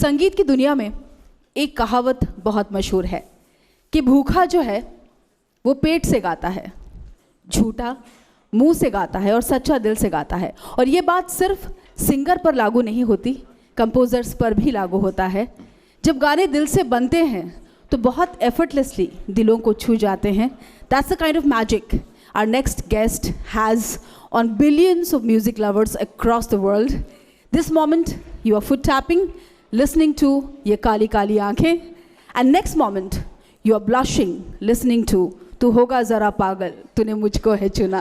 संगीत की दुनिया में एक कहावत बहुत मशहूर है कि भूखा जो है वो पेट से गाता है, झूठा मुंह से गाता है और सच्चा दिल से गाता है। और ये बात सिर्फ सिंगर पर लागू नहीं होती, कंपोजर्स पर भी लागू होता है। जब गाने दिल से बनते हैं तो बहुत एफर्टलेसली दिलों को छू जाते हैं। That's the kind of magic our next guest has on billions of music lovers across the world. This moment, you are foot tapping, listening to Ye Kali Kali Aankhein, and next moment, you are blushing, listening to Tu Hoga Zara Pagal, Tune Mujhko Hai Chuna.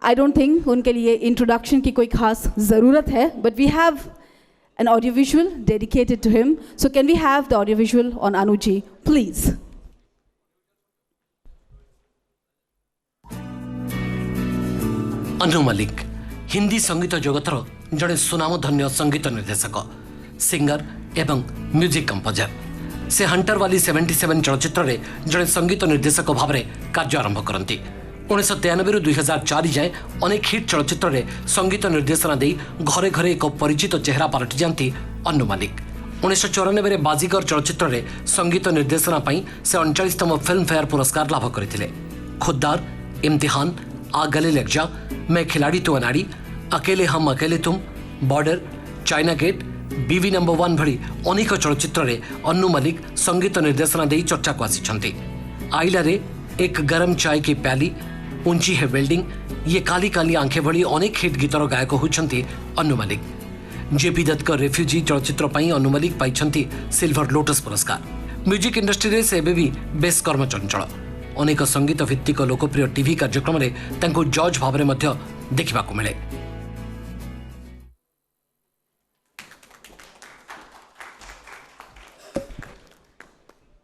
I don't think उनके लिए introduction की कोई खास ज़रूरत है, but we have an audiovisual dedicated to him. So can we have the audiovisual on Anuji, please? Anu Malik Hindi संगीत जगतर जड़े सुनामधन्य संगीत निर्देशक, सिंगर एवं म्यूजिक कंपोजर। से हंटर वाली 77 चलचित्र रे जड़े संगीत निर्देशक भाव में कार्य आरंभ करती। 1993 2004 जाए अनेक हिट चलचित्र रे संगीत निर्देशना दे घरे घरे एक परिचित चेहरा पलटि जाती अनु मलिक। 1994 बाजीगर चलचित्र रे संगीत निर्देशना से 39तम फिल्म फेयर पुरस्कार लाभ करते। खुद्दार, इम्तिहान, आ गले लग जा, मैं खिलाड़ी तो अनाड़ी, अकेले हम अकेले तुम, बॉर्डर, चाइना गेट, बीवी नंबर 1 भली अनेक चलचित्र रे अनु मलिक संगीत निर्देशना दे चर्चा को आसी। आइला रे एक गरम चाय की प्याली, ऊंची है बिल्डिंग, ये काली काली आंखें भली अनेक हिट गीतर गायक होती अनु मलिक। जेपी दत्त रेफ्यूजी चलचित्र अनु मलिक पाई सिल्वर लोटस पुरस्कार। म्यूजिक इंडस्ट्री से भी बेस कर्म चंचल। अनेक संगीत भित्तिक लोकप्रिय टीवी कार्यक्रम में जज भाव में देखा मिले।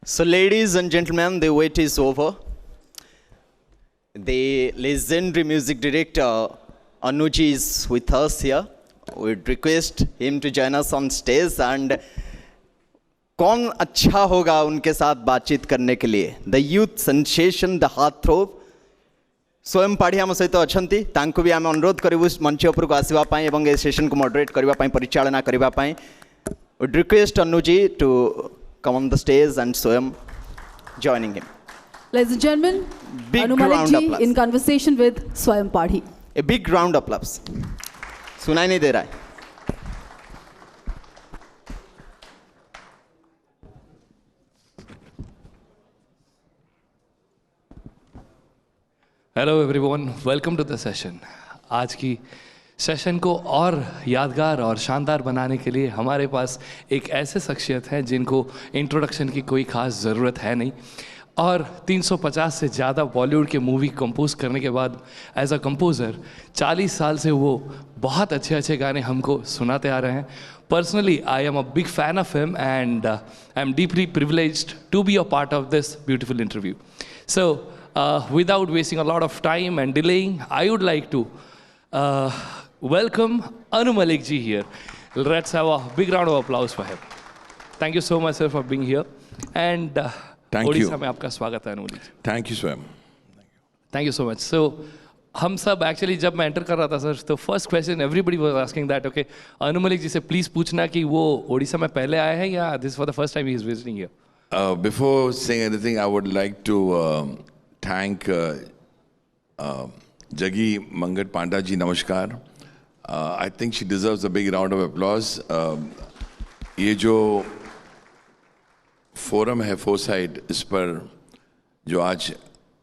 So ladies and gentlemen, the wait is over. The legendary music director Anuji is with us here. We'd request him to join us on stage and कौन अच्छा होगा उनके साथ बातचीत करने के लिए। The youth sensation, the heart throb Swayam Padhi आम सहित अच्छा, तांको भी आम अनुरोध करूँ मंच उपरको आसवाई और ये सेशन को मॉडरेट करने परिचालना करने। Would request Anuji to come on the stage and Swayam joining him. Ladies and gentlemen, Anu Malik ji in conversation with Swayam Padhi. A big round of applause. सुनाई नहीं दे रहा है। Hello everyone, welcome to the session. आज की session को और यादगार और शानदार बनाने के लिए हमारे पास एक ऐसे शख्सियत हैं जिनको इंट्रोडक्शन की कोई ख़ास ज़रूरत है नहीं, और 350 से ज़्यादा बॉलीवुड के मूवी कंपोज करने के बाद एज अ कंपोज़र 40 साल से वो बहुत अच्छे अच्छे गाने हमको सुनाते आ रहे हैं। Personally I am a big fan of him and I am deeply privileged to be a part of this beautiful interview. So without wasting a lot of time and delaying, I would like to welcome Anu Malik ji here. Let's have a big round of applause for him. Thank you so much, sir, for being here. And Odisha में आपका स्वागत है Anu ji. Thank you Swayam. Thank you so much. So हम सब actually जब मैं enter कर रहा था सर, तो first question everybody was asking that okay Anu Malik ji से प्लीज पूछना कि वो ओडिशा में पहले आए हैं या this for the first time ही is visiting here. Before saying anything I would like to thank Jagi Mangat Panda ji. Namaskar. I think she deserves a big round of applause. ये जो फोरम है foresight, इस पर जो आज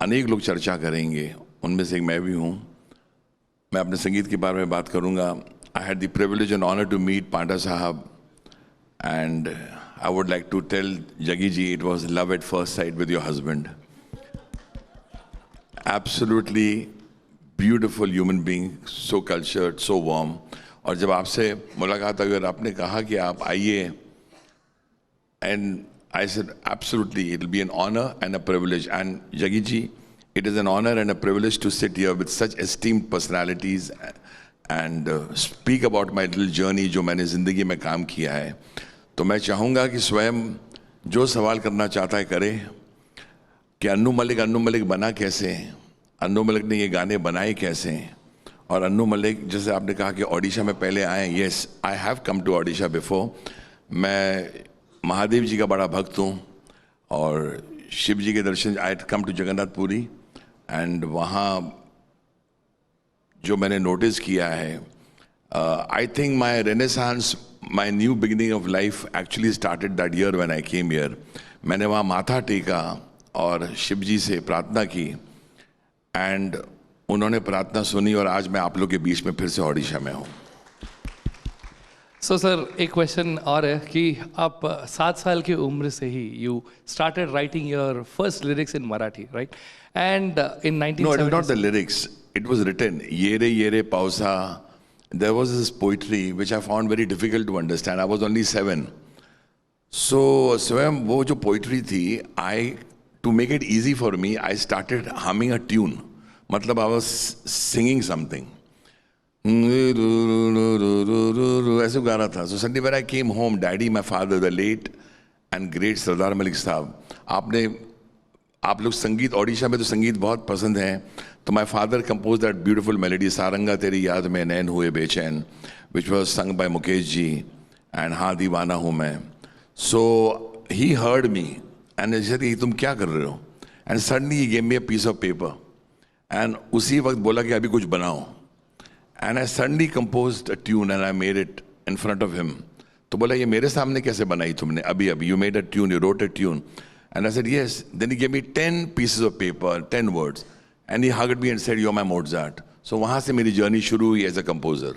अनेक लोग चर्चा करेंगे उनमें से एक मैं भी हूँ। मैं अपने संगीत के बारे में बात करूँगा। I had the privilege and honor to meet Panda Sahab, and I would like to tell Jagi ji it was love at first sight with your husband. Absolutely beautiful human being, so cultured, so warm. और जब आपसे मुलाकात हुई और आपने कहा कि आप आइए, and I said absolutely it will be an honor and a privilege. And Jagi ji, it is an honor and a privilege to sit here with such esteemed personalities and speak about my little journey जो मैंने ज़िंदगी में काम किया है। तो मैं चाहूँगा कि स्वयं जो सवाल करना चाहता है करे कि अनु मलिक बना कैसे, अनु मलिक ने ये गाने बनाए कैसे। और अनु मलिक, जैसे आपने कहा कि ओडिशा में पहले आए, yes I have come to Odisha before, मैं महादेव जी का बड़ा भक्त हूँ और शिव जी के दर्शन आई कम टू जगन्नाथपुरी एंड वहाँ जो मैंने नोटिस किया है I think my renaissance my new beginning of life actually started that year when I came here. मैंने वहाँ माथा टेका और शिव जी से प्रार्थना की एंड उन्होंने प्रार्थना सुनी और आज मैं आप लोग के बीच में फिर से ओडिशा में हूँ। सो सर एक क्वेश्चन और है कि आप 7 साल की उम्र से ही you started writing your first lyrics in Marathi, right? And in 1970 No, it was not the lyrics. It was written. Yere Yere Pausa. There was this poetry which I found very difficult to understand. I was only 7. So स्वयं वो जो poetry थी, to make it easy for me, I started humming a tune. मतलब I was singing something. ऐसे गा रहा था. So suddenly when I came home, Daddy, my father, the late and great सरदार मलिक साहब, आप लोग संगीत ओडिशा में तो संगीत बहुत पसंद है, तो my father compose that beautiful melody सारंगा तेरी याद में नैन हुए बेचैन which was sung by Mukesh ji and हाँ दीवाना हूँ मैं. So he heard me and said कि तुम क्या कर रहे हो, and suddenly he gave me a piece of paper and उसी वक्त बोला कि अभी कुछ बनाओ, and I suddenly composed a tune and I made it in front of him. तो बोला ये मेरे सामने कैसे बनाई तुमने, अभी you made a tune, you wrote a tune. And I said, yes. Then he gave me 10 pieces of paper, 10 words. And he hugged me and said, you're my Mozart. So वहाँ से मेरी जर्नी शुरू हुई as a composer.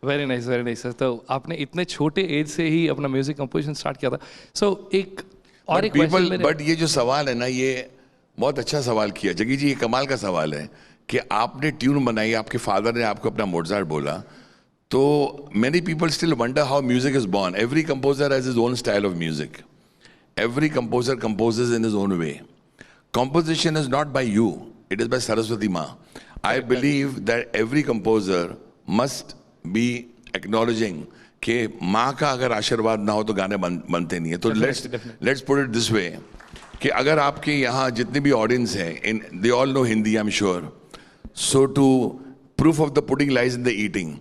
Very nice, very nice sir. तो आपने इतने छोटे as से ही अपना म्यूजिक कंपोजिशन स्टार्ट किया था. सो एक और एक क्वेश्चन मेरे, बट ये जो सवाल है ना, ये बहुत अच्छा सवाल किया जगी जी. ये कमाल का सवाल है कि आपने ट्यून बनाई, आपके फादर ने आपको अपना मोजार्ट बोला. तो many people still wonder how music is born. Every composer has his own style of music. Every composer composes in his own way. Composition is not by you, it is by Saraswati Ma. I believe that every composer must be acknowledging कि माँ का अगर आशीर्वाद ना हो तो गाने बनते नहीं है. तो let's put it this way कि अगर आपके यहाँ जितने भी ऑडियंस हैं, they all know Hindi, I'm sure. So to proof of the pudding lies in the eating.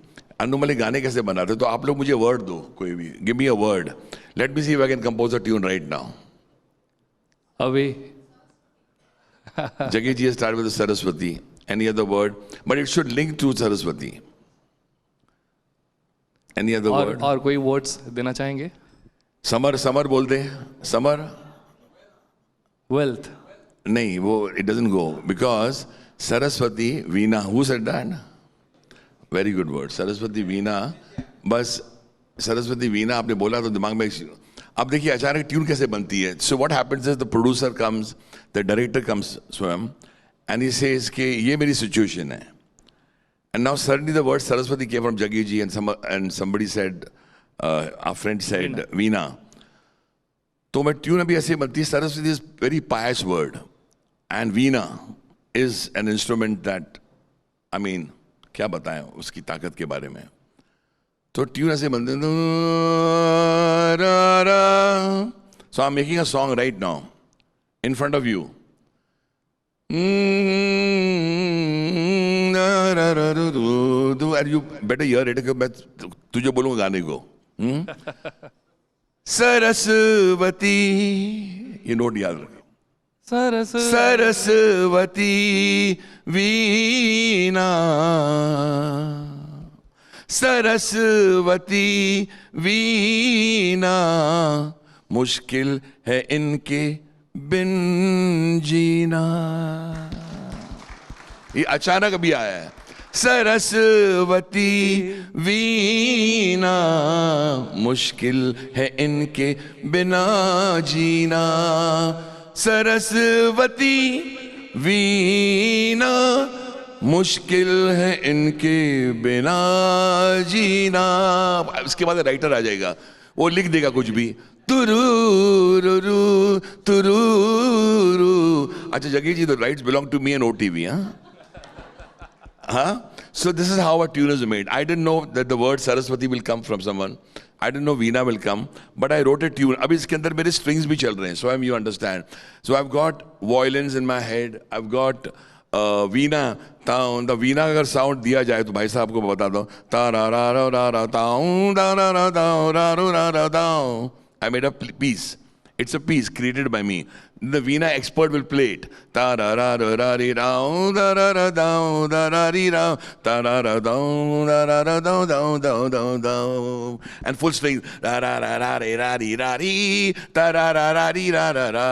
अनुमली गाने कैसे बनाते, तो आप लोग मुझे वर्ड दो कोई भी. Give me a word. Let me see if I can compose a tune right now. अभी जगी जी start with Saraswati. Any other word, but it should link to Saraswati. Any other word और कोई वर्ड्स देना चाहेंगे? समर, समर बोलते हैं. Summer wealth नहीं, वो it doesn't go because Saraswati veena. Who said that? Very good word. Saraswati veena. बस सरस्वती वीणा आपने बोला तो दिमाग में. अब देखिए अचानक ट्यून कैसे बनती है. So what happens is the producer comes, the director comes स्वयं एंड ही सेज कि ये मेरी सिचुएशन है. And now suddenly the word Saraswati came from Jaggi ji and somebody said, our friend said veena. तो मैं ट्यून अभी ऐसे बनती है. Saraswati is very pious word and veena is an instrument that I mean क्या बताएं उसकी ताकत के बारे में. तो ट्यून ऐसे बनते हैं. So I am making a song right now in front of you. You better hear it. मैं तुझे बोलूंगा गाने को. सरस्वती, ये नोट याद रखो. सरस्वती वीणा, सरस्वती वीणा, मुश्किल है इनके बिन जीना. ये अचानक अभी आया है. सरस्वती वीणा, मुश्किल है इनके बिना जीना. सरस्वती वीणा, मुश्किल है इनके बिना जीना. इसके बाद राइटर आ जाएगा, वो लिख देगा कुछ भी. तुरुरुरु तुरुरु. अच्छा Jaggi ji, the rights belong to me and OTV. So this is how a tune is made. I didn't know that the word Saraswati will come from someone. I didn't know Veena will come, but I wrote a tune. अभी इसके अंदर मेरे strings भी चल रहे हैं, so you understand. So I've got violins in my head, I've got वीणा ताऊं, the वीणा अगर साउंड दिया जाए तो भाई साहब को बता दो, तारा रा रा रा रा ताऊं दा रा रा ताऊं रा रा रा रा ताऊं. I made a piece. It's a piece created by me. The Veena expert will play it. Ta ra ra ra ra ri ra da ra ra da da ra ri ra ta ra ra da ra da da da da da and full string ra ra ra ra ri ra ri ra ri ta ra ra ra ri ra ra ra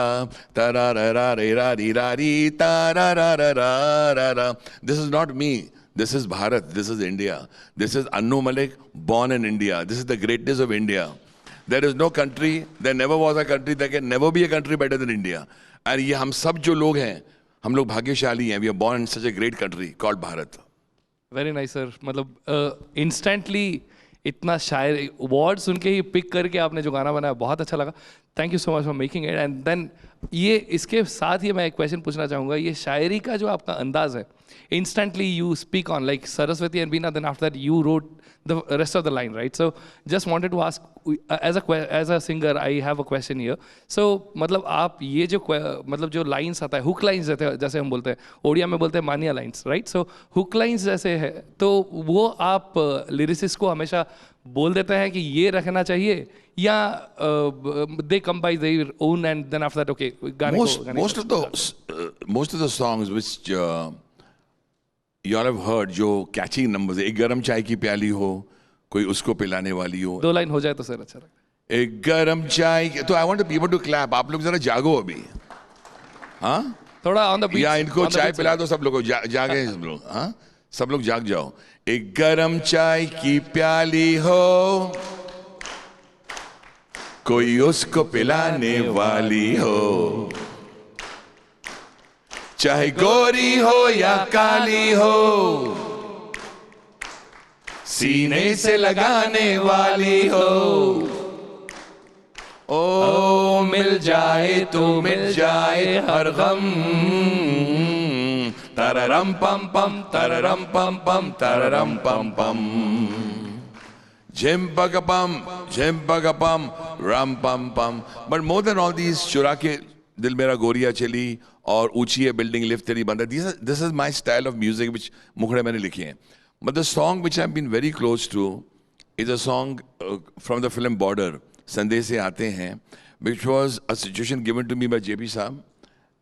ta ra ra ra ri ra ri ra ri ta ra ra ra ra ra. This is not me. This is Bharat. This is India. This is Annu Malik, born in India. This is the greatness of India. There is no country, there never was a country, there can never be a country better than India. And ये हम सब जो लोग हैं, हम लोग भाग्यशाली हैं. We are born in such a great country called Bharat. Very nice sir. मतलब इंस्टेंटली इतना शायर वर्ड सुन के ही पिक करके आपने जो गाना बनाया बहुत अच्छा लगा. Thank you so much for making it. And then ये इसके साथ ही मैं एक क्वेश्चन पूछना चाहूँगा. ये शायरी का जो आपका अंदाज है, instantly you speak on like Saraswati and Veena, then after that you wrote the rest of the line, right? So just wanted to ask, as a singer I have a question here. So मतलब आप ये जो मतलब जो lines आता है, hook lines जैसे हम बोलते हैं, ओडिया में बोलते हैं मानिया lines, right? So hook lines जैसे है, तो वो आप lyricist को हमेशा बोल देते हैं कि ये रखना चाहिए, या they come by their own and then after that okay गाने most of the songs which you all have heard, जो catchy numbers, एक गरम चाय की प्याली हो, कोई उसको पिलाने वाली हो. 2 लाइन हो जाए तो सर अच्छा लगता है. एक गरम चाय, तो I want the people to clap. आप लोग जरा जागो अभी, हाँ थोड़ा on the beat. या इनको चाय पिला दो सब लोगों, जागे सब लोग, हाँ सब लोग जाग जाओ. एक गरम चाय की प्याली हो, कोई उसको पिलाने वाली हो, चाहे गोरी हो या काली हो, सीने से लगाने वाली हो. ओ मिल जाए तो मिल जाए हर गम. तररम पम पम तररम पम पम तररम पम पम. झिम पग पम रम पम पम. But more than all these, चुरा के दिल मेरा गोरिया चली और ऊंची है बिल्डिंग लिफ्ट तेरी बंद है, this is my style of music which मुखड़े मैंने लिखे हैं. But the song which I've been very close to is a song from the film Border, संदेश से आते हैं, which was a situation given to me by JP Saab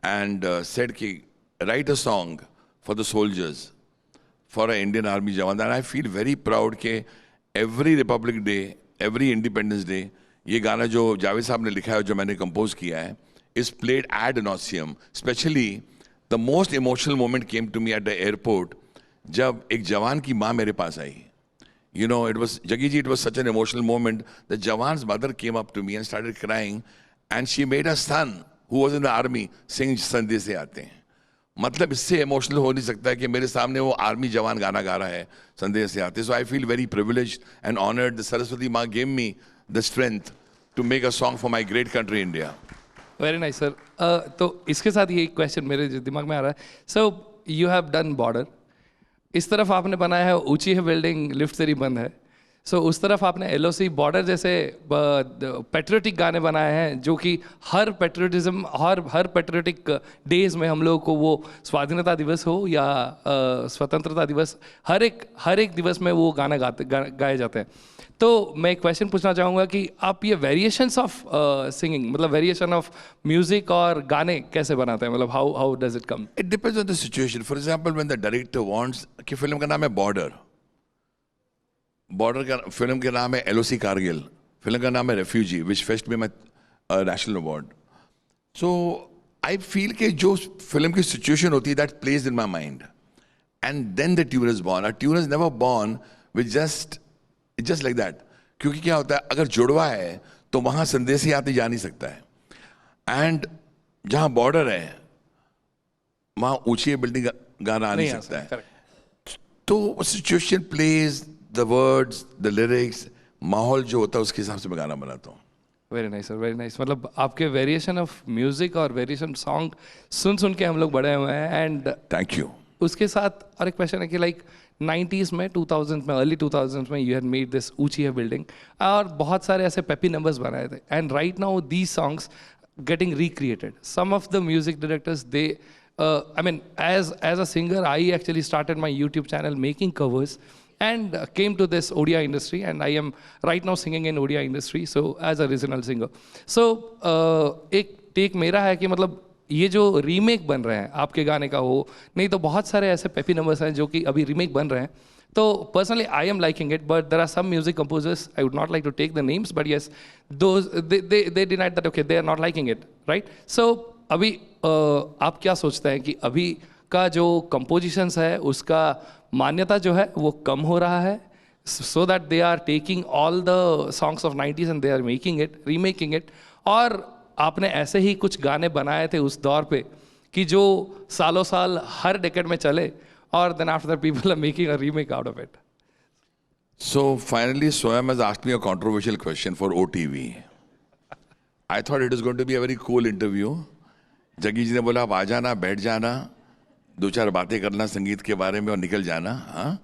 and said कि write a song for the soldiers, for an Indian Army jawan. And I feel very proud कि every Republic Day, every Independence Day, ये गाना जो जावेद साहब ने लिखा है, जो मैंने कंपोज किया है, is played ad nauseum. Especially the most emotional moment came to me at the airport जब एक जवान की माँ मेरे पास आई. You know, it was, Jaggi ji, it was such an emotional moment. The Jawan's mother came up to me and started crying, and she made her son, who was in the army, sing संदेश से आते हैं. मतलब इससे emotional हो नहीं सकता है कि मेरे सामने वो आर्मी जवान गाना गा रहा है, संदेश से आते. So I feel very privileged and honored. The Saraswati Ma gave me the strength to make a song for my great country, India. Very nice sir. तो इसके साथ ये एक क्वेश्चन मेरे दिमाग में आ रहा है. So you have done border, इस तरफ आपने बनाया है ऊंची है बिल्डिंग लिफ्ट तेरी बंद है. सो उस तरफ आपने LOC बॉर्डर जैसे पेट्रियोटिक गाने बनाए हैं, जो कि हर पेट्रियोटिज्म और हर पेट्रियोटिक डेज में हम लोग को, वो स्वाधीनता दिवस हो या स्वतंत्रता दिवस, हर एक दिवस में वो गाने गाए जाते हैं. तो मैं एक क्वेश्चन पूछना चाहूँगा कि आप ये वेरिएशंस ऑफ सिंगिंग, मतलब वेरिएशन ऑफ म्यूजिक और गाने कैसे बनाते हैं, मतलब how does it come? It depends on the situation. For example when the director wants कि फिल्म का नाम है बॉर्डर का फिल्म का नाम है LOC कारगिल, फिल्म का नाम है Refugee which fetched me my national award. So I feel कि जो फिल्म की सिचुएशन होती है that plays in my mind, and then the tune is born. A tune is never born with just like that. क्योंकि क्या होता है, अगर जुड़वा है तो वहां संदेश ही आते जा नहीं सकता है, एंड जहां बॉर्डर है वहां ऊंची बिल्डिंग गाना आ नहीं सकता है. तो situation plays the words, the lyrics, माहौल जो होता है उसके हिसाब से मैं गाना बनाता हूँ. Very nice sir, very nice. मतलब आपके वेरिएशन ऑफ म्यूजिक और वेरिएशन सॉन्ग सुन के हम लोग बड़े हुए हैं. And thank you. उसके साथ और एक क्वेश्चन है कि लाइक 90s में, 2000 में, अर्ली 2000s में यू हैड मेड दिस ऊंची है बिल्डिंग, और बहुत सारे ऐसे पेपी नंबर्स बनाए थे. And right now these songs getting recreated. Some of the music directors, they I mean, as a singer, I actually started my YouTube channel making covers and came to this Odia industry, and I am right now singing in Odia industry, so as a regional singer. So एक take मेरा है कि मतलब ये जो remake बन रहे हैं आपके गाने का हो, नहीं तो बहुत सारे ऐसे पेपी नंबर्स हैं जो कि अभी रीमेक बन रहे हैं. तो personally I am liking it, but there are some music composers, I would not like to take the names, but yes, those they denied that okay, they are not liking it, right? So अभी आप क्या सोचते हैं कि अभी का जो compositions है उसका मान्यता जो है वो कम हो रहा है, so that they are taking all the songs of 90s and they are making it, remaking it, और आपने ऐसे ही कुछ गाने बनाए थे उस दौर पे कि जो सालों साल हर डेकेड में चले, और then after that people are making a remake out of it. So finally, Swayam has asked me a controversial question for OTV. I thought it was going to be a very cool interview. जगी जी ने बोला आप आ जाना, बैठ जाना, दो चार बातें करना संगीत के बारे में और निकल जाना. हाँ,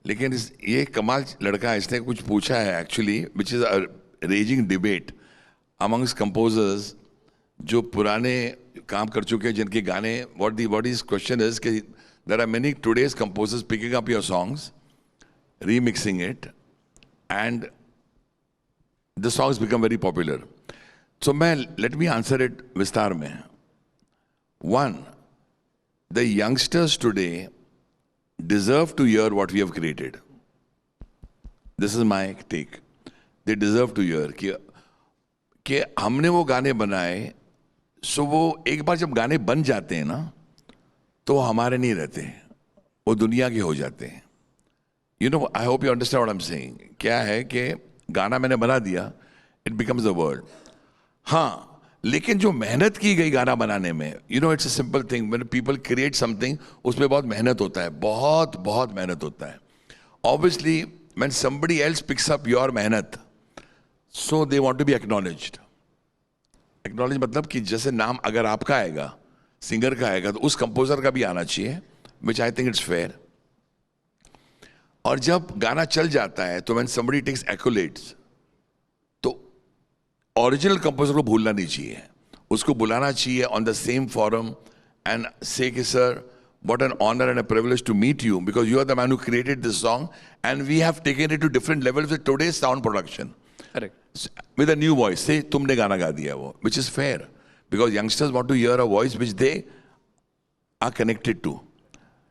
लेकिन ये कमाल लड़का है, इसने कुछ पूछा है actually, which is a raising debate amongst composers जो पुराने काम कर चुके हैं, जिनके गाने, what his question is कि there are many today's composers picking up your songs, remixing it, and the songs become very popular. So let me answer it विस्तार में. One, the youngsters today deserve to hear what we have created. This is my take. They deserve to hear कि हमने वो गाने बनाए, सो वो एक बार जब गाने बन जाते हैं ना तो वो हमारे नहीं रहते, वो दुनिया के हो जाते हैं. You know, I hope you understand what I am saying. क्या है कि गाना मैंने बना दिया, इट बिकम्स द वर्ड. हाँ, लेकिन जो मेहनत की गई गाना बनाने में, you know, it's a simple thing. When people create something, उसमें बहुत मेहनत होता है, बहुत बहुत मेहनत होता है. Obviously when somebody else picks up your मेहनत, so they want to be acknowledged. Acknowledge मतलब कि जैसे नाम अगर आपका आएगा, सिंगर का आएगा, तो उस कंपोजर का भी आना चाहिए, विच आई थिंक इट्स फेयर. और जब गाना चल जाता है तो व्हेन समबडी टेक्स एक्कोलेट्स, तो ओरिजिनल कंपोजर को भूलना नहीं चाहिए, उसको बुलाना चाहिए on the same forum and से कि sir, what an honor and a privilege to meet you, because you are the man who created this song and we have taken it to different levels with today's sound production. Correct. With a new voice, say तुमने गाना गा दिया वो, which is fair, because youngsters want to hear a voice which they are connected to.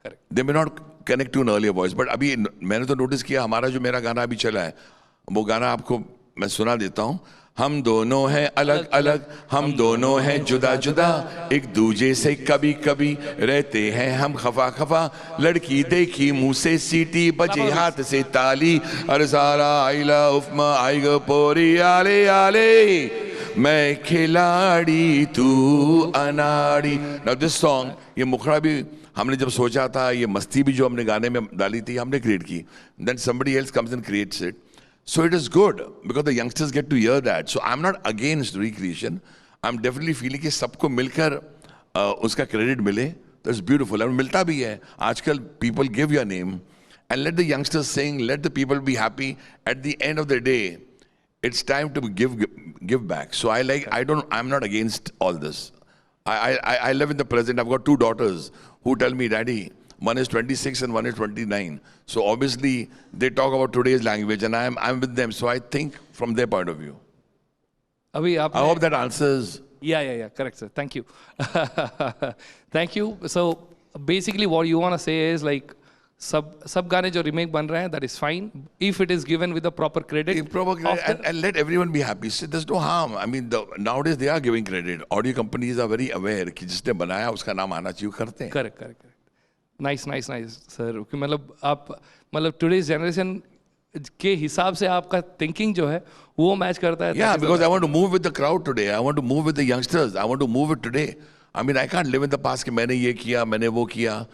Correct. They may not connect to an earlier voice, but अभी मैंने तो notice किया, हमारा जो मेरा गाना अभी चला है, वो गाना आपको मैं सुना देता हूँ. हम दोनों हैं अलग अलग, हम दोनों हैं जुदा जुदा, एक दूजे से कभी कभी रहते हैं हम खफा खफा, लड़की देखी मुंह से सीटी, बजे हाथ से ताली, अरे सारा आइला उफमा आएगा पोरी आले आले, मैं खिलाड़ी तू अनाड़ी. नाउ दिस सॉन्ग, ये मुखड़ा भी हमने जब सोचा था, ये मस्ती भी जो हमने गाने में डाली थी, हमने क्रिएट की. Then somebody else comes and creates it. So it is good because the youngsters get to hear that. So I'm not against recreation. I'm definitely feeling कि सबको मिलकर उसका credit मिले. That's beautiful. और मिलता भी है. आजकल people give your name and let the youngsters sing. Let the people be happy. At the end of the day, it's time to give back. So I'm not against all this. I live in the present. I've got two daughters who tell me, Daddy, one is 26 and one is 29. So obviously they talk about today's language and I'm with them. So I think from their point of view. अभी आप, I hope that answers. Yeah, correct sir. Thank you. Thank you. So basically what you want to say is like सब गाने जो remake बन रहे हैं, that is fine if it is given with the proper credit. And let everyone be happy. So there's no harm. I mean, nowadays they are giving credit. Audio companies are very aware कि जिसने बनाया उसका नाम आना चाहिए, करते हैं. Correct. Nice sir. मतलब आप मतलब today's generation के हिसाब से आपका thinking जो है वो मैच करता है. Yeah, because I want to move with the crowd today. I want to move with the youngsters. I want to move it today. I mean, I can't live in the past कि मैंने ये किया, मैंने वो किया.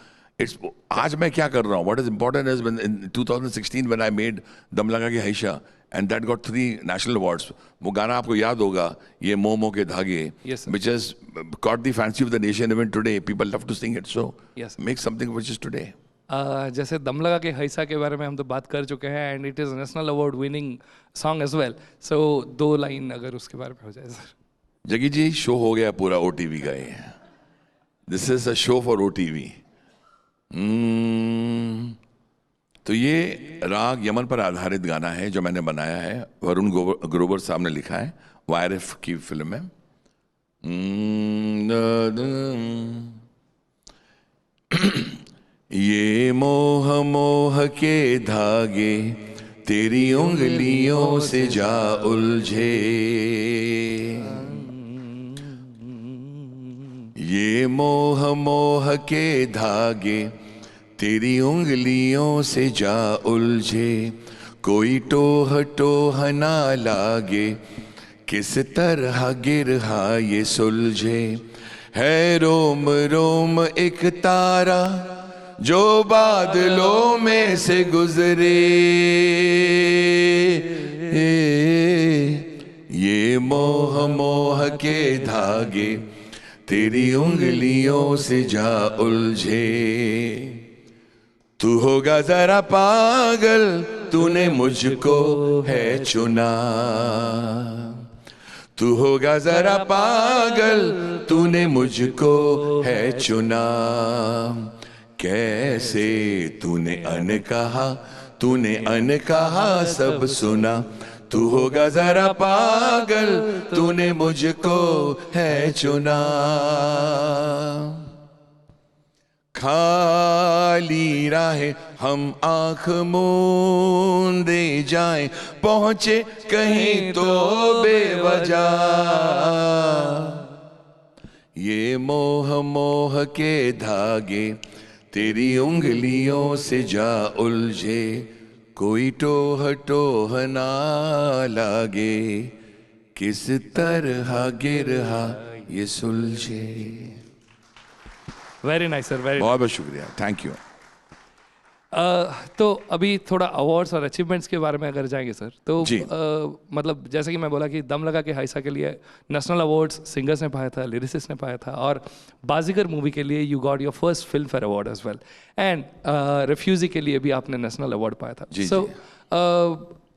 आज मैं क्या कर रहा हूँ? What is important is when in 2016 when I made दम लगा के हैशा and that got 3 national awards. वो गाना आपको याद होगा, ये मोमो के धागे, yes, which has caught the fancy of the nation even today. People love to sing it. So yes, make something which is today. जैसे दम लगा के हैशा के बारे में हम तो बात कर चुके हैं and it is a national award winning song as well. So 2 line अगर उसके बारे में हो जाए सर. जगी जी, शो हो गया पूरा OTV का ये. This is a show for OTV। तो ये राग यमन पर आधारित गाना है जो मैंने बनाया है, वरुण ग्रोवर साहब ने लिखा है, YRF की फिल्म है। ये मोह मोह के धागे तेरी उंगलियों से जा उलझे, ये मोह मोह के धागे तेरी उंगलियों से जा उलझे, कोई टोह टोह ना लागे, किस तरह गिरहा ये सुलझे, है रोम रोम एक तारा जो बादलों में से गुजरे, ये मोह मोह के धागे तेरी उंगलियों से जा उलझे। तू होगा जरा पागल, तूने मुझको है चुना, तू होगा जरा पागल, तूने मुझको है चुना, कैसे तूने अन कहा सब सुना, तू होगा जरा पागल, तूने मुझको है चुना, खाली राहें हम आंख मूंदे जाएं, पहुंचे कहीं तो बेवजह, ये मोह मोह के धागे तेरी उंगलियों से जा उलझे, कोई टोह टोह ना लागे, किस तरह गिरहा ये सुलझे। Very nice sir, very. बहुत बहुत शुक्रिया, थैंक यू। तो अभी थोड़ा अवार्ड्स और अचीवमेंट्स के बारे में अगर जाएंगे सर, तो जी। मतलब जैसे कि मैं बोला कि दम लगा के हाइसा के लिए नेशनल अवार्ड्स सिंगर्स ने पाया था, लिरिसिस्ट ने पाया था, और बाजीगर मूवी के लिए you got your first Filmfare award as well, and Refugee के लिए भी आपने नेशनल अवार्ड पाया था। सो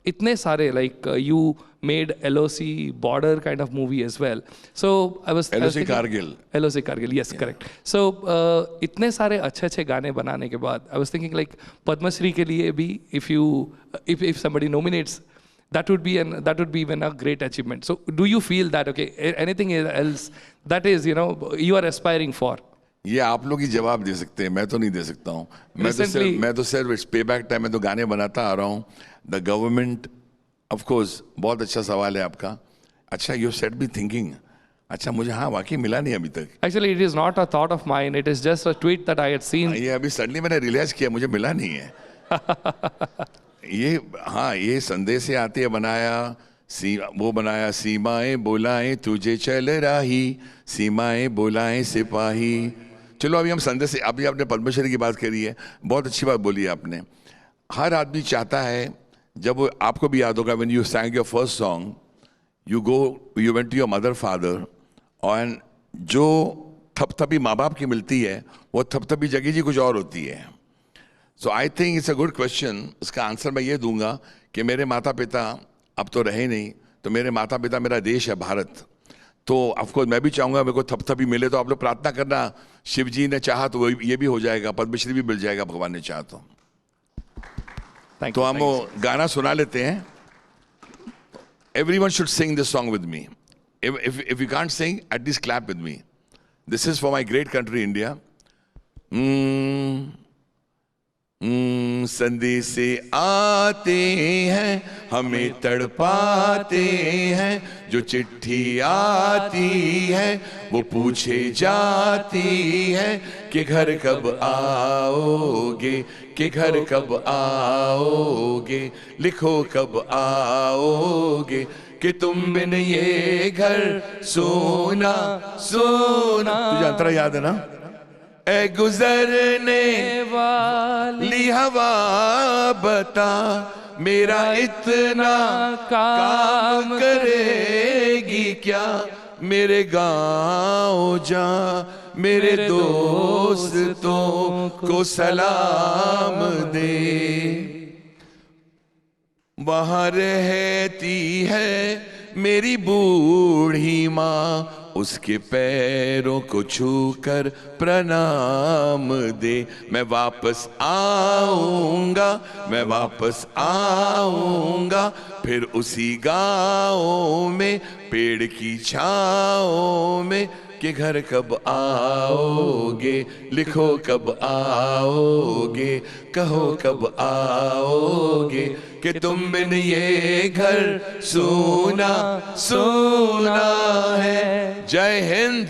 इतने सारे, like you made LOC border kind of movie as well, so I was LOC Kargil, yes, correct. So इतने सारे अच्छे अच्छे गाने बनाने के बाद I was thinking like Padmashri के लिए भी if somebody nominates, that would be even a great achievement. So do you feel that anything else that is you are aspiring for? ये आप लोग ही जवाब दे सकते हैं, मैं तो नहीं दे सकता हूँ। मैं तो सिर्फ इट्स पे बैक टाइम में तो गाने बनाता आ रहा हूँ। द गवर्नमेंट, ऑफ कोर्स, बहुत अच्छा सवाल है आपका। अच्छा, यू सेट बी थिंकिंग। अच्छा, मुझे हाँ वाकई मिला नहीं अभी तक। Actually, it is not a thought of mine. It is just a tweet that I had seen. ये अभी सडनली मैंने रियलाइज किया, मुझे मिला नहीं है। ये संदेश से आते है बनाया, वो बनाया, सीमाएं बोलाएं तुझे चल राही, सीमाएं बोलाएं सिपाही। चलो अभी हम संदेश से, अभी आपने पद्मश्री की बात करी है, बहुत अच्छी बात बोली है आपने। हर आदमी चाहता है, जब आपको भी याद होगा, when you sang your first song, you went to your mother father, और जो थपथपी माँ बाप की मिलती है, वो थपथपी जगह जी कुछ और होती है। So I think it's a good question. इसका आंसर मैं ये दूंगा कि मेरे माता पिता अब तो रहे नहीं, तो मेरे माता पिता मेरा देश है भारत। तो ऑफकोर्स मैं भी चाहूँगा मेरे को थपथपी मिले, तो आप लोग प्रार्थना करना, शिव जी ने चाहा तो ये भी हो जाएगा, पद्मश्री भी मिल जाएगा भगवान ने चाहा तो। तो हम वो गाना सुना लेते हैं। Everyone should sing this song with me. If you can't sing, at least clap with me. This is for my great country, India. संदेश से आते हैं, हमें तड़पाते हैं, जो चिट्ठी आती है वो पूछे जाती है कि घर कब आओगे, कि घर कब आओगे, लिखो कब आओगे, कि तुम बिन ये घर सोना सोना। तुझे अंतरा याद है ना? ए गुजरने वाली हवा बता, मेरा इतना काम करेगी क्या, मेरे गाँव जा, मेरे दोस्तों को सलाम दे। वहाँ रहती है मेरी बूढ़ी माँ, उसके पैरों को छूकर प्रणाम दे। मैं वापस आऊंगा, मैं वापस आऊंगा, फिर उसी गाँव में पेड़ की छाँव में। कि घर कब आओगे, लिखो कब आओगे, कहो कब आओगे, कि तुम बिन ये घर सूना सूना है। जय हिंद,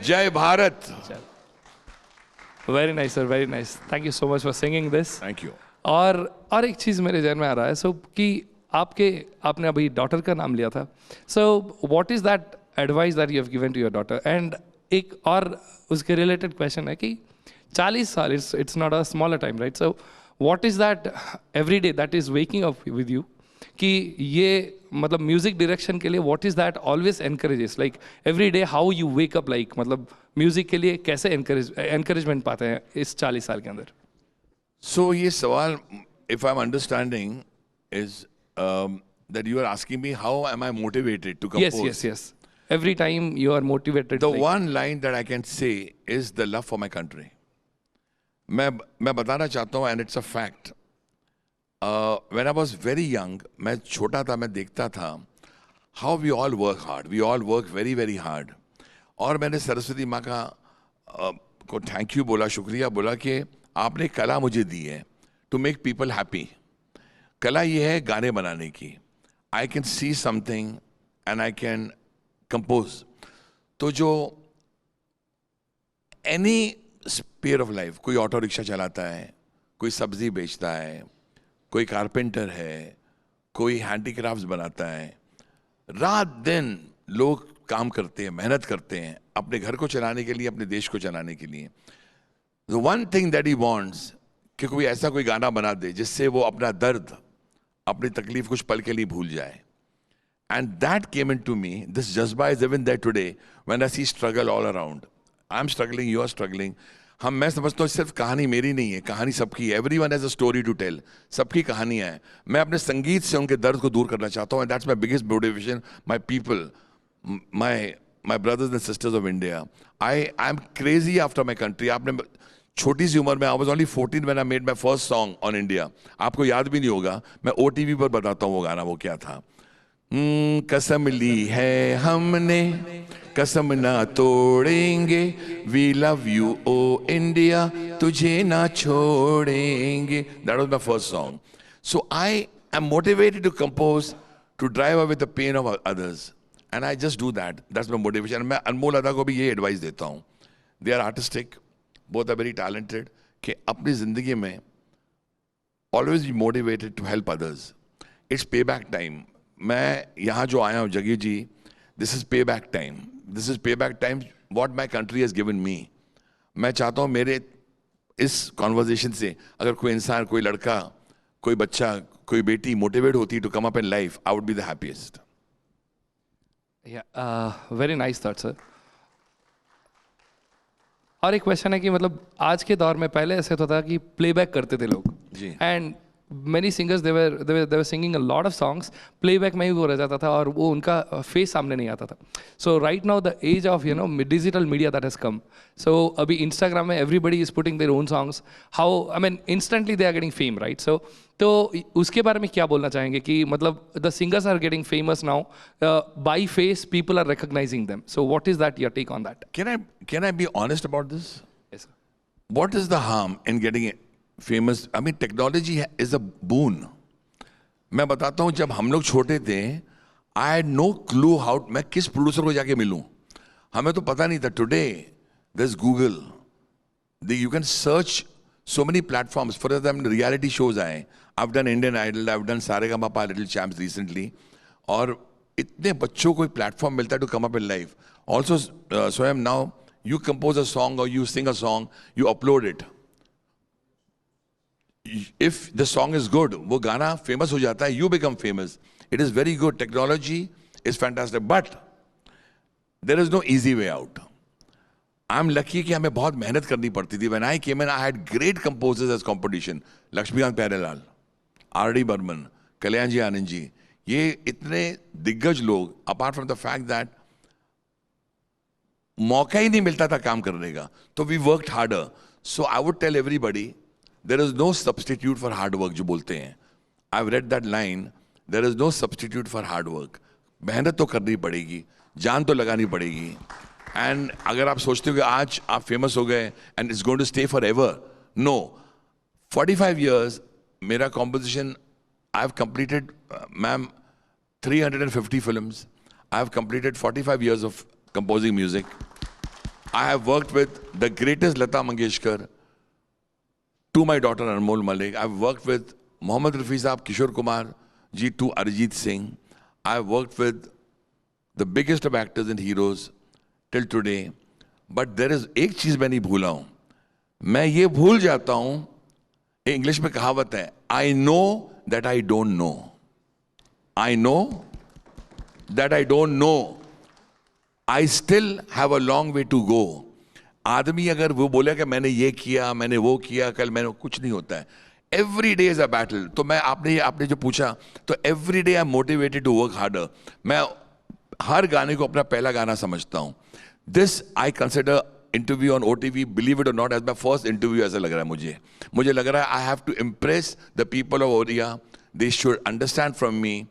जय Bharat. Very nice sir, very nice, thank you so much for singing this. Thank you. और एक चीज़ मेरे जहन में आ रहा है, सो कि आपने अभी डॉटर का नाम लिया था, so what is that advice that you have given to your daughter? And एक और उसके रिलेटेड क्वेश्चन है कि 40 साल, it's not a smaller time, right? So what is that every day that is waking up with you कि ये मतलब music direction के लिए what is that always encourages, like every day how you wake up, like मतलब music के लिए कैसे encouragement पाते हैं इस 40 साल के अंदर? सो ये सवाल, if I am understanding, is that you are asking me how am I motivated to compose? Yes. Every time you are motivated. The one line that I can say is the love for my country. मैं बताना चाहता हूँ, and it's a fact. When I was very young, मैं छोटा था, मैं देखता था how we all work hard. We all work very very hard. और मैंने सरस्वती माँ का को थैंक यू बोला, शुक्रिया बोला कि आपने कला मुझे दी है to make people happy. कला ये है गाने बनाने की। I can see something and I can compose. तो जो any sphere of life, कोई ऑटो रिक्शा चलाता है, कोई सब्जी बेचता है, कोई कारपेंटर है, कोई हैंडीक्राफ्ट्स बनाता है, रात दिन लोग काम करते हैं, मेहनत करते हैं अपने घर को चलाने के लिए, अपने देश को चलाने के लिए। The one thing that he wants कि कोई ऐसा कोई गाना बना दे जिससे वो अपना दर्द, अपनी तकलीफ कुछ पल के लिए भूल जाए। And that came into me. This jazba is even there today when I see struggle all around. I'm struggling, you are struggling. मैं समझता हूँ सिर्फ कहानी मेरी नहीं है, कहानी सबकी है। Everyone has a story to tell. सबकी कहानियाँ हैं। मैं अपने संगीत से उनके दर्द को दूर करना चाहता हूँ, and that's my biggest motivation. My people, my brothers and sisters of India. I'm crazy after my country. आपने छोटी सी उम्र में, I was only 14 when I made my first song on India. आपको याद भी नहीं होगा, मैं OTV पर बताता हूँ वो गाना वो क्या था। कसम ली है हमने, कसम ना तोड़ेंगे, we love you oh India, तुझे ना छोड़ेंगे। That was my first song. So I am motivated to compose, to drive away the pain of others, and I just do that. That's my motivation. मैं अनमोल अदा को भी ये advice देता हूँ। They are artistic, both are very talented, कि अपनी जिंदगी में always be motivated to help others. It's payback time. मैं यहाँ जो आया हूँ जगी जी, this is payback time. This is payback time what my country has given me. मैं चाहता हूँ मेरे इस conversation से अगर कोई इंसान, कोई लड़का, कोई बच्चा, कोई बेटी मोटिवेट होती to come up in life, I would be the happiest. Yeah, very nice thought, sir. और एक क्वेश्चन है कि मतलब आज के दौर में, पहले ऐसे होता था कि प्लेबैक करते थे लोग जी, and many singers they were singing a lot of songs, playback में भी वो रह जाता था और वो उनका फेस सामने नहीं आता था. So right now the age of digital media that has come, so अभी Instagram में everybody is putting their own songs, how I mean instantly they are getting fame, right? So तो उसके बारे में क्या बोलना चाहेंगे कि मतलब the singers are getting famous now, by face people are recognizing them. So what is that your take on that? Can I be honest about this? Yes, sir. What is the harm in getting famous? I mean, technology is a boon. मैं बताता हूँ, जब हम लोग छोटे थे, I had no clue how मैं किस प्रोड्यूसर को जाके मिलूं, हमें तो पता नहीं था. Today there's Google, you can search so many platforms. For example, reality shows आए, I've done Indian Idol, I've done Sa Re Ga Ma Pa, Little Champs recently, और इतने बच्चों को एक प्लेटफॉर्म मिलता है to come up in life. Also, Swayam, now you compose a song or you sing a song, you upload it. If the song is good, वो गाना famous हो जाता है, you become famous. It is very good. Technology is fantastic, but there is no easy way out. I'm lucky कि हमें बहुत मेहनत करनी पड़ती थी. When I came in, I had great composers as competition. Laxmikant Pyarelal, R.D. Burman, कल्याण जी आनंद जी, ये इतने दिग्गज लोग. Apart from the fact that मौका ही नहीं मिलता था काम करने का, तो we worked harder. So I would tell everybody there is no substitute for hard work, जो बोलते हैं. I have read that line, there is no substitute for hard work. मेहनत तो करनी पड़ेगी, जान तो लगानी पड़ेगी. एंड अगर आप सोचते हो कि आज आप फेमस हो गए and it's going to stay forever, no. 45 years मेरा composition, I have completed ma'am 350 films. I have completed 45 years of composing music. I have worked with the greatest Lata Mangeshkar to my daughter Anmol Malik. I have worked with Mohammad Rafi Saab, Kishore Kumar ji to Arijit Singh. I have worked with the biggest of actors and heroes till today. But there is एक चीज मैं नहीं भूला हूं. मैं ये भूल जाता हूं, इंग्लिश में कहावत है, I know that I don't know. I know that I don't know. I still have a long way to go. आदमी अगर वो बोले कि मैंने ये किया, मैंने वो किया, कल मैंने, कुछ नहीं होता है. Every day is a battle. तो मैं आपने जो पूछा, तो every day I'm motivated to work harder. मैं हर गाने को अपना पहला गाना समझता हूँ. This I consider interview on OTV, believe it or not, as my first interview ऐसा लग रहा है मुझे लग रहा है I have to impress the people of Odia. They should understand from me.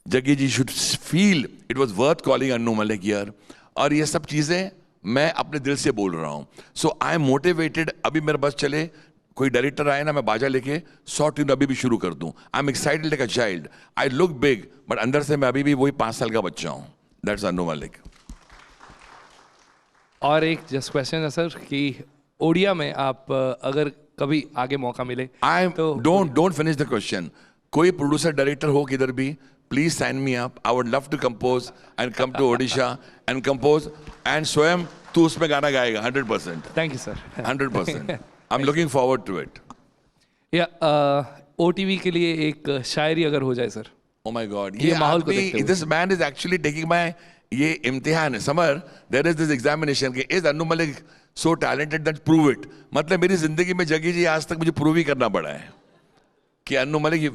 Jaggi ji should feel it was worth calling Annu Malik here. और ये सब चीज़ें मैं अपने दिल से बोल रहा हूँ. So I am motivated. अभी मेरे बस चले, कोई डायरेक्टर आए ना, मैं बाजा लेके 100 ट्यून अभी भी शुरू कर दूँ. I am excited like a child. I look big, but अंदर से मैं अभी भी वही 5 साल का बच्चा हूँ. That's Annu Malik. और एक जस्ट क्वेश्चन है सर कि ओडिया में आप अगर कभी आगे मौका मिले, तो don't finish the question. कोई प्रोड्यूसर डायरेक्टर हो किधर भी, please sign me up. I would love to compose and come to Odisha and compose. And स्वयं तू उसमें गाना गाएगा 100%. Thank you sir. 100%. I'm looking forward to it. या OTV के लिए एक शायरी अगर हो जाए सर. Oh my God. ये माहौल को देखते हुए. This man is actually taking my ये इम्तिहान है. Summer, there is this examination कि is Annu Malik so talented that prove it. मतलब मेरी जिंदगी में जग्गी जी आज तक मुझे प्रूव ही करना पड़ा है कि अन्नू मलिक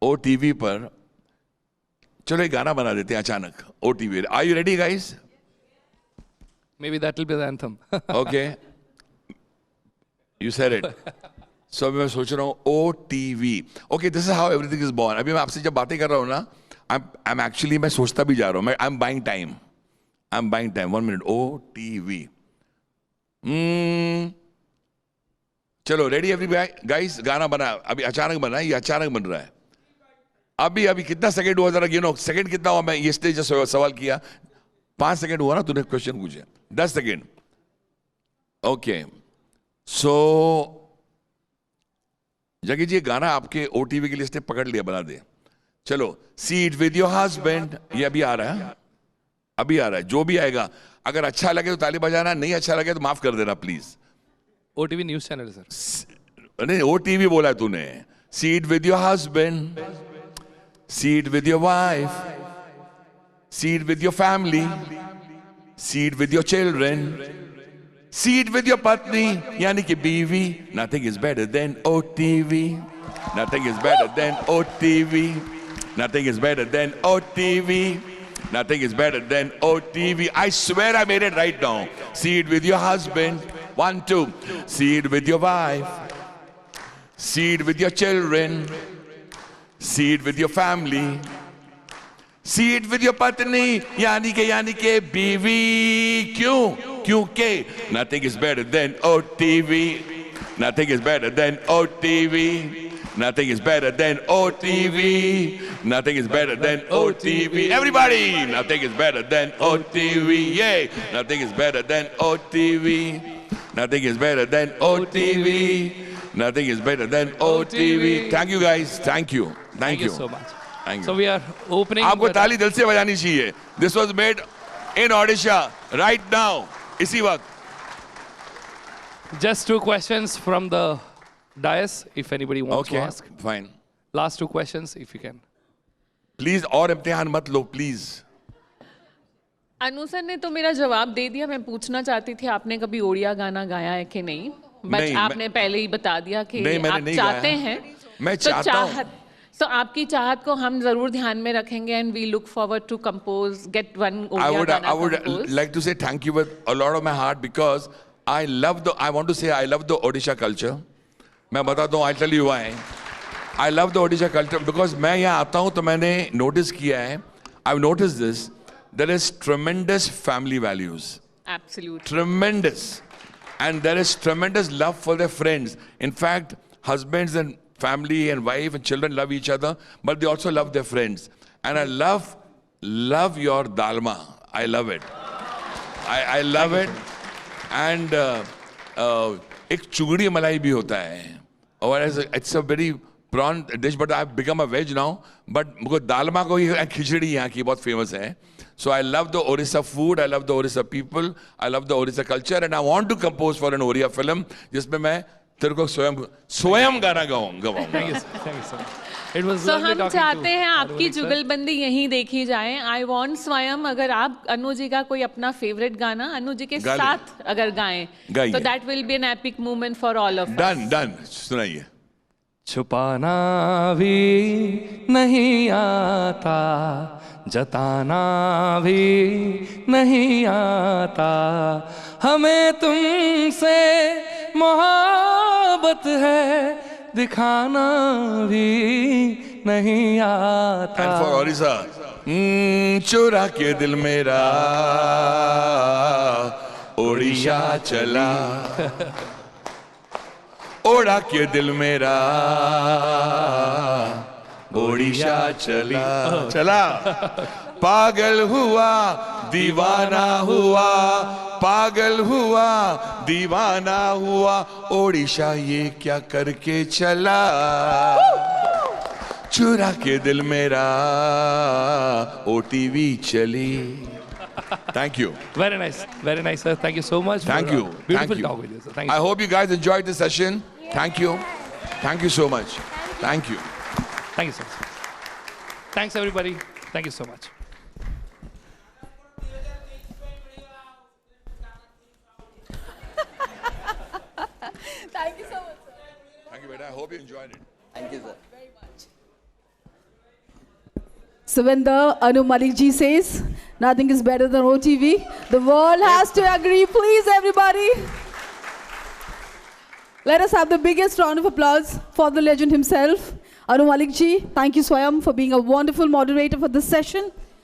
OTV पर, चलो एक गाना बना देते हैं अचानक OTV. Are you ready guys? Maybe that will be the anthem. Okay. You said it. So मैं सोच रहा हूँ OTV. Okay, this is how everything is born. अभी मैं आपसे जब बातें कर रहा हूँ ना, I'm actually, मैं सोचता भी जा रहा हूँ. I'm buying time. 1 minute. OTV. चलो रेडी एवरीबॉडी गाइस, गाना बना. अभी अचानक बना है, ये अचानक बन रहा है. अभी कितना सेकंड हुआ जरा गिनो. सेकंड कितना हुआ? मैं ये स्टेज से सवाल किया, 5 सेकंड हुआ ना, तूने क्वेश्चन पूछे. 10 सेकंड. ओके. सो जगी जी गाना आपके OTV के लिस्ट पकड़ लिया, बना दे. चलो. सीट विद योर हस्बैंड, ये अभी आ रहा है, अभी आ रहा है. जो भी आएगा, अगर अच्छा लगे तो ताली बजाना, नहीं अच्छा लगे तो माफ कर देना please. OTV news channel sir. नहीं, OTV बोला है तूने. Seat with your husband, seat with your wife, seat with your family, seat with your children, seat with your पत्नी यानी कि बीवी. Nothing is better than OTV. Nothing is better than OTV. Nothing is better than OTV. Nothing is better than OTV. I swear I made it right now. See it with your husband. 1, 2. See it with your wife. See it with your children. See it with your family. See it with your patni. यानी के बीवी. क्योंकि nothing is better than OTV. Nothing is better than OTV. Nothing is better than OTV. Nothing is better than OTV. Everybody! Nothing is better than OTV. Yay! Nothing is better than OTV. Nothing is better than OTV. Nothing is better than OTV. Thank you guys. Thank you. Thank you so much. Thank you. So we are opening. आपको ताली दिल से बजानी चाहिए. This was made in Odisha right now. इसी वक्त. Just 2 questions from the dais, if anybody wants to ask. Fine. Last 2 questions, if you can. Please, और इम्तिहान मत लो, please. अनु सर ने तो मेरा जवाब दे दिया. मैं पूछना चाहती थी आपने कभी ओडिया गाना गाया है कि नहीं, बट आपने पहले ही बता दिया कि आप चाहते हैं. मैं चाहता हूँ. So आपकी चाहत को हम जरूर ध्यान में रखेंगे and we look forward to get one I Odia would Gana composed. like to say thank you with a lot of my heart because I love the Odisha culture. मैं बताता हूँ, I'll tell you why. I love the Odisha culture because मैं यहाँ आता हूँ तो मैंने notice किया है, I've noticed this, there is tremendous family values. Absolutely. Tremendous. And there is tremendous love for their friends. In fact, husbands and family and wife and children love each other, but they also love their friends. And I love your dalma. I love it. I love it. And एक चुगड़ी मलाई भी होता है. Or it's a very prawn dish, but I've become a veg now. But मुझको दालमा को ही खिचड़ी यहाँ की बहुत famous है. So I love the Orissa food, I love the Orissa people, I love the Orissa culture, and I want to compose for an Oriya film, जिसमें मैं तेरे को स्वयं गाना गाऊंगा. Thank you, sir. It was So lovely हम talking चाहते to हैं आपकी Arvind, sir. जुगलबंदी यहीं देखी जाए. I want स्वयं अगर आप अनु जी का कोई अपना फेवरेट गाना अनु जी के गा ले. साथ अगर गाएं, गाइए. तो that will be an epic moment for all of us. Done. सुनाइए. छुपाना भी नहीं आता, जताना भी नहीं आता, हमें तुमसे मोहब्बत है, दिखाना भी नहीं आता. And for Orissa, चुरा के दिल मेरा ओडिशा चला, ओढ़ा के दिल मेरा ओडिशा चला, पागल हुआ दीवाना हुआ, पागल हुआ दीवाना हुआ, ओडिशा ये क्या करके चला, चुरा के दिल मेरा OTV चली. Thank you. Very nice, sir. Thank you so much. Thank for, you. Beautiful Thank you. talk with you, sir. Thank you. I hope you guys enjoyed the session. Thank you. Thank you so much. Thank you. Thank you so much. Thanks, everybody. Thank you so much. Thank you so much, sir. Thank you, beta. I hope you enjoyed it. Thank you, sir. So when the Anu Malik ji says, nothing is better than OTV, the world has to agree. Please, everybody. Let us have the biggest round of applause for the legend himself, Anu Malik ji. Thank you, Swayam, for being a wonderful moderator for this session.